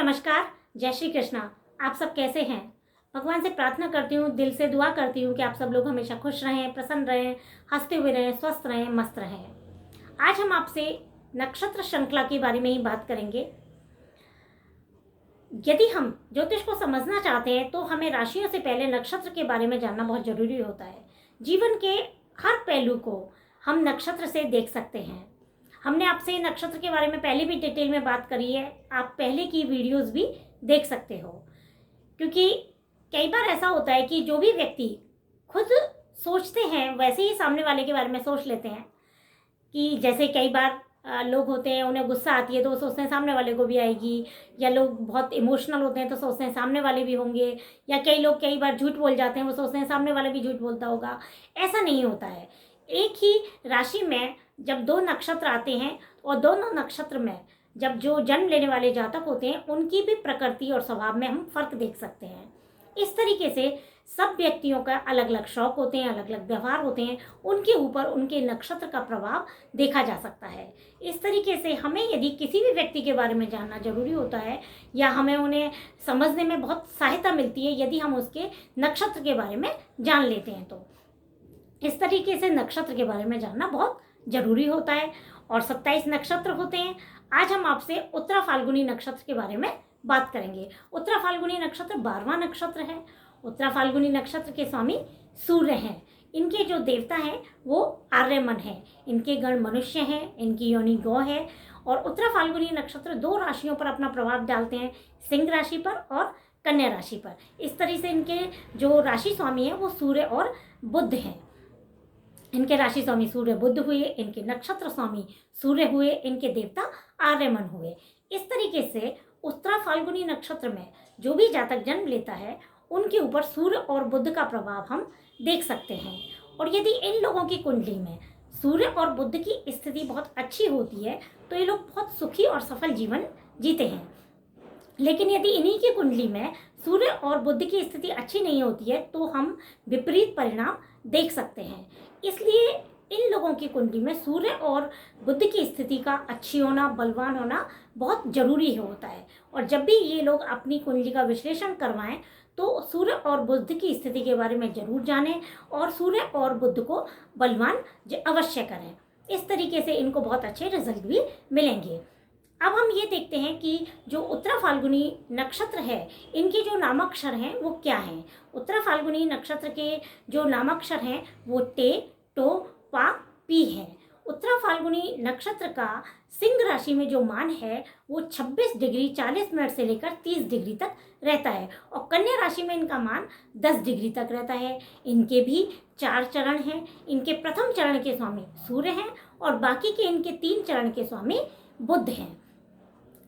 नमस्कार, जय श्री कृष्णा। आप सब कैसे हैं? भगवान से प्रार्थना करती हूँ, दिल से दुआ करती हूँ कि आप सब लोग हमेशा खुश रहें, प्रसन्न रहें, हंसते हुए रहें, स्वस्थ रहें, मस्त रहें। आज हम आपसे नक्षत्र श्रृंखला के बारे में ही बात करेंगे। यदि हम ज्योतिष को समझना चाहते हैं तो हमें राशियों से पहले नक्षत्र के बारे में जानना बहुत जरूरी होता है। जीवन के हर पहलू को हम नक्षत्र से देख सकते हैं। हमने आपसे नक्षत्र के बारे में पहले भी डिटेल में बात करी है, आप पहले की वीडियोस भी देख सकते हो। क्योंकि कई बार ऐसा होता है कि जो भी व्यक्ति खुद सोचते हैं वैसे ही सामने वाले के बारे में सोच लेते हैं। कि जैसे कई बार लोग होते हैं, उन्हें गुस्सा आती है तो वो सोचते हैं सामने वाले को भी आएगी, या लोग बहुत इमोशनल होते हैं तो सोचते हैं सामने वाले भी होंगे, या कई लोग कई बार झूठ बोल जाते हैं, वो सोचते हैं सामने वाला भी झूठ बोलता होगा। ऐसा नहीं होता है। एक ही राशि में जब दो नक्षत्र आते हैं और दोनों नक्षत्र में जब जो जन्म लेने वाले जातक होते हैं उनकी भी प्रकृति और स्वभाव में हम फर्क देख सकते हैं। इस तरीके से सब व्यक्तियों का अलग अलग शौक होते हैं, अलग अलग व्यवहार होते हैं, उनके ऊपर उनके नक्षत्र का प्रभाव देखा जा सकता है। इस तरीके से हमें यदि किसी भी व्यक्ति के बारे में जानना जरूरी होता है या हमें उन्हें समझने में बहुत सहायता मिलती है यदि हम उसके नक्षत्र के बारे में जान लेते हैं। तो इस तरीके से नक्षत्र के बारे में जानना बहुत जरूरी होता है। और 27 नक्षत्र होते हैं। आज हम आपसे उत्तरा फाल्गुनी नक्षत्र के बारे में बात करेंगे। उत्तरा फाल्गुनी नक्षत्र 12वां नक्षत्र है। उत्तरा फाल्गुनी नक्षत्र के स्वामी सूर्य हैं। इनके जो देवता हैं वो आर्यमन है। इनके गण मनुष्य हैं, इनकी योनि गौ है। और उत्तरा फाल्गुनी नक्षत्र दो राशियों पर अपना प्रभाव डालते हैं, सिंह राशि पर और कन्या राशि पर। इस तरह से इनके जो राशि स्वामी है वो सूर्य और बुध हैं। इनके राशि स्वामी सूर्य बुध हुए, इनके नक्षत्र स्वामी सूर्य हुए, इनके देवता आर्यमन हुए। इस तरीके से उत्तरा फाल्गुनी नक्षत्र में जो भी जातक जन्म लेता है उनके ऊपर सूर्य और बुध का प्रभाव हम देख सकते हैं। और यदि इन लोगों की कुंडली में सूर्य और बुध की स्थिति बहुत अच्छी होती है तो ये लोग बहुत सुखी और सफल जीवन जीते हैं। लेकिन यदि इन्हीं की कुंडली में सूर्य और बुध की स्थिति अच्छी नहीं होती है तो हम विपरीत परिणाम देख सकते हैं। इसलिए इन लोगों की कुंडली में सूर्य और बुध की स्थिति का अच्छी होना, बलवान होना बहुत जरूरी होता है। और जब भी ये लोग अपनी कुंडली का विश्लेषण करवाएं तो सूर्य और बुध की स्थिति के बारे में जरूर जानें और सूर्य और बुध को बलवान अवश्य करें। इस तरीके से इनको बहुत अच्छे रिजल्ट भी मिलेंगे। अब हम ये देखते हैं कि जो उत्तरा फाल्गुनी नक्षत्र है इनके जो नामाक्षर हैं वो क्या हैं। उत्तरा फाल्गुनी नक्षत्र के जो नामाक्षर हैं वो टे, टो, पा, पी है। उत्तरा फाल्गुनी नक्षत्र का सिंह राशि में जो मान है वो 26 डिग्री 40 मिनट से लेकर 30 डिग्री तक रहता है। और कन्या राशि में इनका मान 10 डिग्री तक रहता है। इनके भी 4 चरण हैं। इनके प्रथम चरण के स्वामी सूर्य हैं और बाकी के इनके 3 चरण के स्वामी बुध हैं।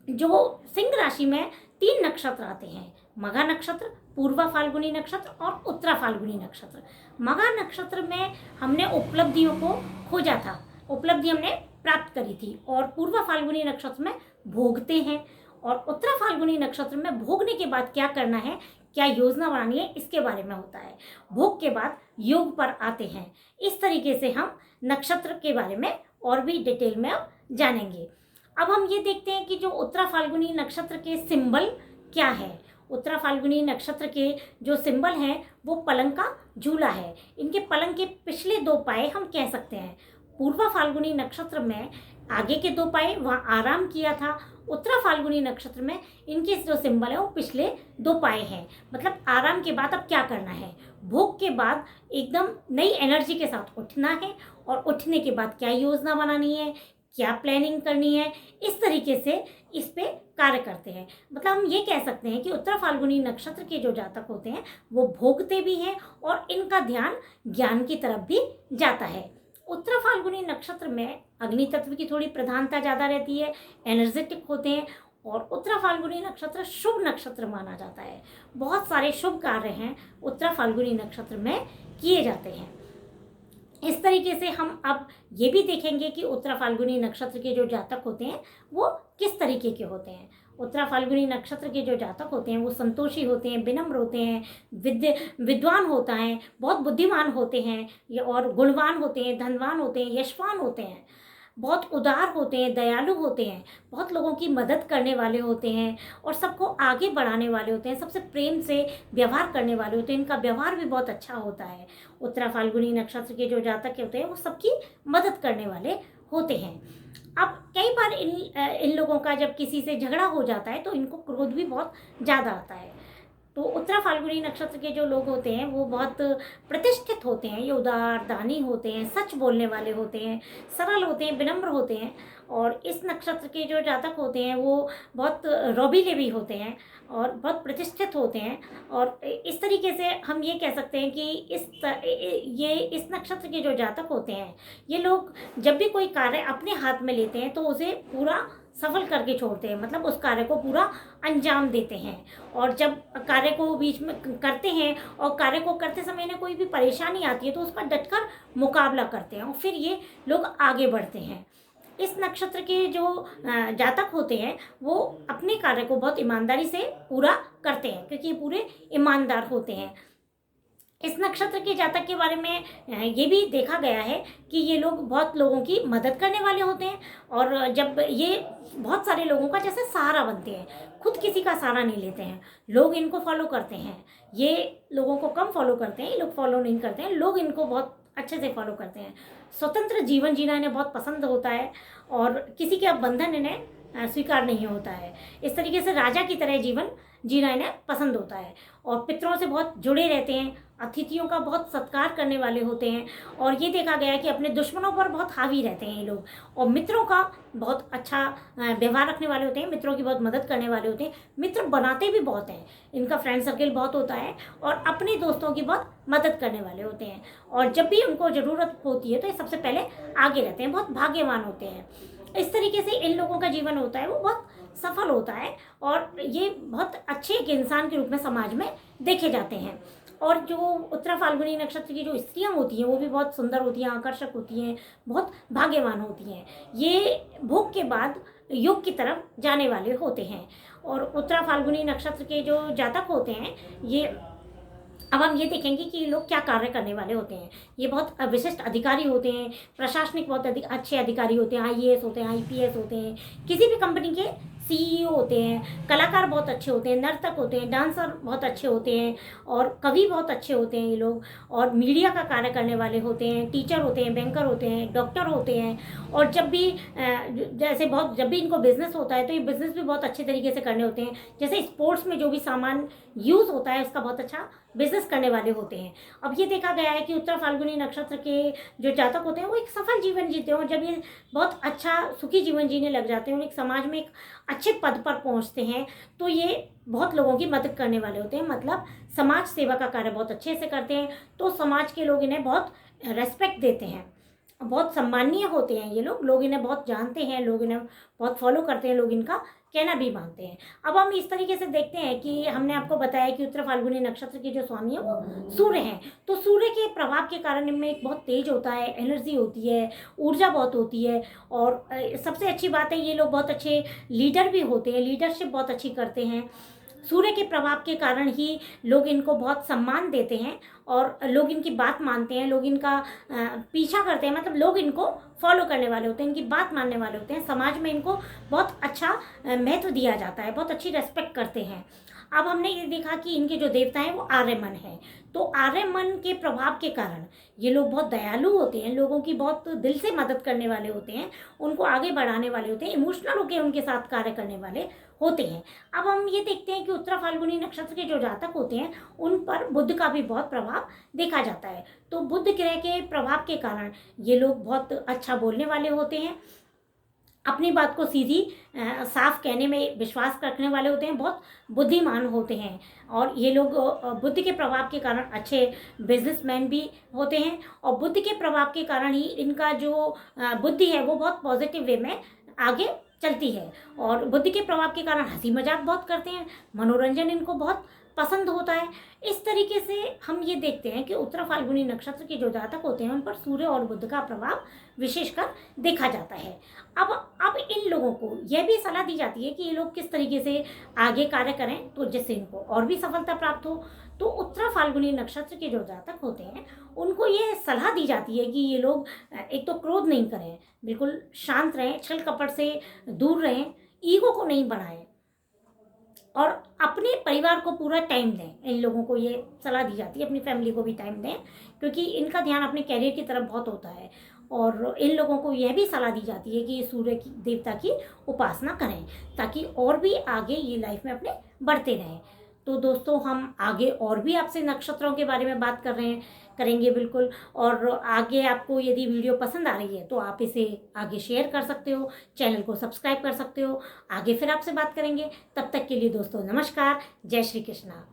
जो सिंह राशि में 3 नक्षत्र आते हैं, मघा नक्षत्र, पूर्वा फाल्गुनी नक्षत्र और उत्तरा फाल्गुनी नक्षत्र। मघा नक्षत्र में हमने उपलब्धियों को खोजा था, उपलब्धि हमने प्राप्त करी थी। और पूर्वा फाल्गुनी नक्षत्र में भोगते हैं। और उत्तरा फाल्गुनी नक्षत्र में भोगने के बाद क्या करना है, क्या योजना बनानी है, इसके बारे में होता है। भोग के बाद योग पर आते हैं। इस तरीके से हम नक्षत्र के बारे में और भी डिटेल में अब जानेंगे। अब हम ये देखते हैं कि जो उत्तरा फाल्गुनी नक्षत्र के सिंबल क्या है। उत्तरा फाल्गुनी नक्षत्र के जो सिंबल हैं वो पलंग का झूला है। इनके पलंग के पिछले 2 पाए हम कह सकते हैं। पूर्वा फाल्गुनी नक्षत्र में आगे के 2 पाए वहाँ आराम किया था। उत्तरा फाल्गुनी नक्षत्र में इनके जो सिंबल है वो पिछले 2 पाए हैं। मतलब आराम के बाद अब क्या करना है, भोग के बाद एकदम नई एनर्जी के साथ उठना है। और उठने के बाद क्या योजना बनानी है, क्या प्लानिंग करनी है, इस तरीके से इस पे कार्य करते हैं। मतलब हम ये कह सकते हैं कि उत्तरा फाल्गुनी नक्षत्र के जो जातक होते हैं वो भोगते भी हैं और इनका ध्यान ज्ञान की तरफ भी जाता है। उत्तरा फाल्गुनी नक्षत्र में अग्नि तत्व की थोड़ी प्रधानता ज़्यादा रहती है, एनर्जेटिक होते हैं। और उत्तरा फाल्गुनी नक्षत्र शुभ नक्षत्र माना जाता है। बहुत सारे शुभ कार्य हैं उत्तरा फाल्गुनी नक्षत्र में किए जाते हैं। इस तरीके से हम अब ये भी देखेंगे कि उत्तरा फाल्गुनी नक्षत्र के जो जातक होते हैं वो किस तरीके के होते हैं। उत्तरा फाल्गुनी नक्षत्र के जो जातक होते हैं वो संतोषी होते हैं, विनम्र होते हैं, विद्वान होता है, बहुत बुद्धिमान होते हैं और गुणवान होते हैं, धनवान होते हैं, यशवान होते हैं। बहुत उदार होते हैं, दयालु होते हैं, बहुत लोगों की मदद करने वाले होते हैं और सबको आगे बढ़ाने वाले होते हैं, सबसे प्रेम से व्यवहार करने वाले होते हैं। इनका व्यवहार भी बहुत अच्छा होता है। उत्तरा फाल्गुनी नक्षत्र के जो जातक होते हैं वो सबकी मदद करने वाले होते हैं। अब कई बार इन लोगों का जब किसी से झगड़ा हो जाता है तो इनको क्रोध भी बहुत ज़्यादा आता है। तो उत्तरा फाल्गुनी नक्षत्र के जो लोग होते हैं वो बहुत प्रतिष्ठित होते हैं, ये उदार दानी होते हैं, सच बोलने वाले होते हैं, सरल होते हैं, विनम्र होते हैं। और इस नक्षत्र के जो जातक होते हैं वो बहुत रोबीले भी होते हैं और बहुत प्रतिष्ठित होते हैं। और इस तरीके से हम ये कह सकते हैं कि इस नक्षत्र के जो जातक होते हैं ये लोग जब भी कोई कार्य अपने हाथ में लेते हैं तो उसे पूरा सफल करके छोड़ते हैं, मतलब उस कार्य को पूरा अंजाम देते हैं। और जब कार्य को बीच में करते हैं और कार्य को करते समय इन्हें कोई भी परेशानी आती है तो उसका डटकर मुकाबला करते हैं और फिर ये लोग आगे बढ़ते हैं। इस नक्षत्र के जो जातक होते हैं वो अपने कार्य को बहुत ईमानदारी से पूरा करते हैं क्योंकि ये पूरे ईमानदार होते हैं। इस नक्षत्र के जातक के बारे में ये भी देखा गया है कि ये लोग बहुत लोगों की मदद करने वाले होते हैं और जब ये बहुत सारे लोगों का जैसे सहारा बनते हैं, खुद किसी का सहारा नहीं लेते हैं, लोग इनको फॉलो करते हैं। ये लोगों को कम फॉलो करते हैं, ये लोग फॉलो नहीं करते हैं, लोग इनको बहुत अच्छे से फॉलो करते हैं। स्वतंत्र जीवन जीना इन्हें बहुत पसंद होता है और किसी के अब बंधन इन्हें स्वीकार नहीं होता है। इस तरीके से राजा की तरह जीवन जीना इन्हें पसंद होता है और पितरों से बहुत जुड़े रहते हैं, अतिथियों का बहुत सत्कार करने वाले होते हैं। और ये देखा गया है कि अपने दुश्मनों पर बहुत हावी रहते हैं ये लोग और मित्रों का बहुत अच्छा व्यवहार रखने वाले होते हैं, मित्रों की बहुत मदद करने वाले होते हैं, मित्र बनाते भी बहुत हैं, इनका फ्रेंड सर्किल बहुत होता है और अपने दोस्तों की बहुत मदद करने वाले होते हैं। और जब भी उनको ज़रूरत होती है तो ये सबसे पहले आगे रहते हैं, बहुत भाग्यवान होते हैं। इस तरीके से इन लोगों का जीवन होता है वो बहुत सफल होता है और ये बहुत अच्छे एक इंसान के रूप में समाज में देखे जाते हैं। और जो उत्तरा फाल्गुनी नक्षत्र की जो स्त्रियां होती हैं वो भी बहुत सुंदर होती हैं, आकर्षक होती हैं, बहुत भाग्यवान होती हैं। ये भोग के बाद योग की तरफ जाने वाले होते हैं। और उत्तरा फाल्गुनी नक्षत्र के जो जातक होते हैं ये अब हम ये देखेंगे कि ये लोग क्या कार्य करने वाले होते हैं। ये बहुत विशिष्ट अधिकारी होते हैं, प्रशासनिक बहुत अच्छे अधिकारी होते हैं, आईएएस होते हैं, आईपीएस होते हैं, किसी भी कंपनी के सीईओ होते हैं, कलाकार बहुत अच्छे होते हैं, नर्तक होते हैं, डांसर बहुत अच्छे होते हैं और कवि बहुत अच्छे होते हैं ये लोग। और मीडिया का कार्य करने वाले होते हैं, टीचर होते हैं, बैंकर होते हैं, डॉक्टर होते हैं। और जब भी जब भी इनको बिजनेस होता है तो ये बिजनेस भी बहुत अच्छे तरीके से करने होते हैं। जैसे स्पोर्ट्स में जो भी सामान यूज़ होता है उसका बहुत अच्छा बिजनेस करने वाले होते हैं। अब ये देखा गया है कि उत्तर फाल्गुनी नक्षत्र के जो जातक होते हैं वो एक सफल जीवन जीते हैं और जब ये बहुत अच्छा सुखी जीवन जीने लग जाते हैं और एक समाज में एक अच्छे पद पर पहुंचते हैं तो ये बहुत लोगों की मदद करने वाले होते हैं, मतलब समाज सेवा का कार्य बहुत अच्छे से करते हैं। तो समाज के लोग इन्हें बहुत रेस्पेक्ट देते हैं, बहुत सम्माननीय होते हैं ये लोग इन्हें बहुत जानते हैं, लोग इन्हें बहुत फॉलो करते हैं, लोग इनका कहना भी मानते हैं। अब हम इस तरीके से देखते हैं कि हमने आपको बताया कि उत्तर फाल्गुनी नक्षत्र के जो स्वामी है वो सूर्य हैं। तो सूर्य के प्रभाव के कारण इनमें एक बहुत तेज होता है, एनर्जी होती है, ऊर्जा बहुत होती है। और सबसे अच्छी बात है ये लोग बहुत अच्छे लीडर भी होते हैं, लीडरशिप बहुत अच्छी करते हैं। सूर्य के प्रभाव के कारण ही लोग इनको बहुत सम्मान देते हैं और लोग इनकी बात मानते हैं, लोग इनका पीछा करते हैं, मतलब लोग इनको फॉलो करने वाले होते हैं, इनकी बात मानने वाले होते हैं। समाज में इनको बहुत अच्छा महत्व दिया जाता है, बहुत अच्छी रेस्पेक्ट करते हैं। अब हमने ये देखा कि इनके जो देवता हैं वो आर्यमन है। तो आर्यमन के प्रभाव के कारण ये लोग बहुत दयालु होते हैं, लोगों की बहुत दिल से मदद करने वाले होते हैं, उनको आगे बढ़ाने वाले होते हैं, इमोशनल होकर उनके साथ कार्य करने वाले होते हैं। अब हम ये देखते हैं कि उत्तरा फाल्गुनी नक्षत्र के जो जातक होते हैं उन पर बुध का भी बहुत प्रभाव देखा जाता है। तो बुध ग्रह के प्रभाव के कारण ये लोग बहुत अच्छा बोलने वाले होते हैं, अपनी बात को सीधी साफ कहने में विश्वास रखने वाले होते हैं, बहुत बुद्धिमान होते हैं। और ये लोग बुद्ध के प्रभाव के कारण अच्छे बिजनेसमैन भी होते हैं और बुद्ध के प्रभाव के कारण ही इनका जो बुद्धि है वो बहुत पॉजिटिव वे में आगे चलती है। और बुद्धि के प्रभाव के कारण हंसी मजाक बहुत करते हैं, मनोरंजन इनको बहुत पसंद होता है। इस तरीके से हम ये देखते हैं कि उत्तरा फाल्गुनी नक्षत्र के जो जातक होते हैं उन पर सूर्य और बुध का प्रभाव विशेषकर देखा जाता है। अब इन लोगों को यह भी सलाह दी जाती है कि ये लोग किस तरीके से आगे कार्य करें तो जिससे इनको और भी सफलता प्राप्त हो। तो उत्तरा फाल्गुनी नक्षत्र के जो जातक होते हैं उनको ये सलाह दी जाती है कि ये लोग एक तो क्रोध नहीं करें, बिल्कुल शांत रहें, छल कपट से दूर रहें, ईगो को नहीं बढ़ाएं और अपने परिवार को पूरा टाइम दें। इन लोगों को ये सलाह दी जाती है, अपनी फैमिली को भी टाइम दें, क्योंकि इनका ध्यान अपने कैरियर की तरफ बहुत होता है। और इन लोगों को यह भी सलाह दी जाती है कि ये सूर्य की देवता की उपासना करें, ताकि और भी आगे ये लाइफ में अपने बढ़ते रहें। तो दोस्तों, हम आगे और भी आपसे नक्षत्रों के बारे में बात करेंगे बिल्कुल। और आगे आपको यदि वीडियो पसंद आ रही है तो आप इसे आगे शेयर कर सकते हो, चैनल को सब्सक्राइब कर सकते हो। आगे फिर आपसे बात करेंगे। तब तक के लिए दोस्तों नमस्कार, जय श्री कृष्णा।